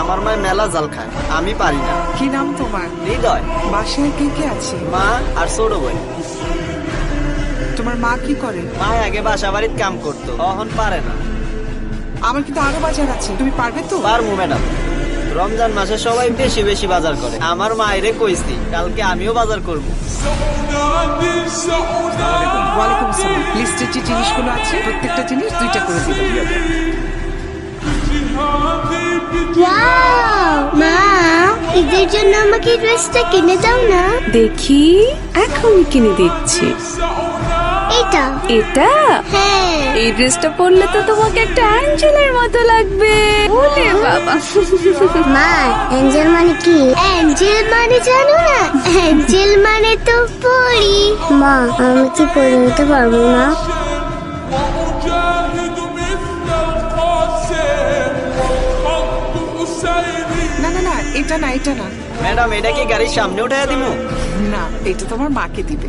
আমার মা মেলা জাল খায়, আমি পারি না। কি নাম তোমার? হৃদয়। বাসায় কে কে আছে? মা আর ছোট বোন। তোমার মা কি করে? মা আগে বাসা বাড়ির কাম করতো, এখন পারে না। আমার কিন্তু আরো বাজার আছে, তুমি পারবে তো? পারবো ম্যাডাম। রমজান মাসে সবাই বেশি বেশি বাজার করে, আমার মায়েরে কইছি কালকে আমিও বাজার করব। ওয়ালাইকুম আসসালাম। লিস্টে যে জিনিসগুলো আছে প্রত্যেকটা জিনিস 2টা করে দিবেন। ওয়াও মা, ঈদের জন্য আমাকে ড্রেসটা কিনে দাও না। দেখি, এখনই কিনে দিচ্ছি। এটা এটা? হ্যাঁ। এই ড্রেসটা পরলে তো তোমাকে একটা অ্যাঞ্জেলের মতো লাগবে। ওরে বাবা। মা, অ্যাঞ্জেল মানে কি? অ্যাঞ্জেল মানে জানো না? অ্যাঞ্জেল মানে তো পরি। মা, আমি কি পরি হতে পারবো না? না না না, এটা না, এটা না। ম্যাডাম এটা কি গাড়ির সামনে উঠাইয়া দিমু? না, এটা তোমার মাকে দিবে।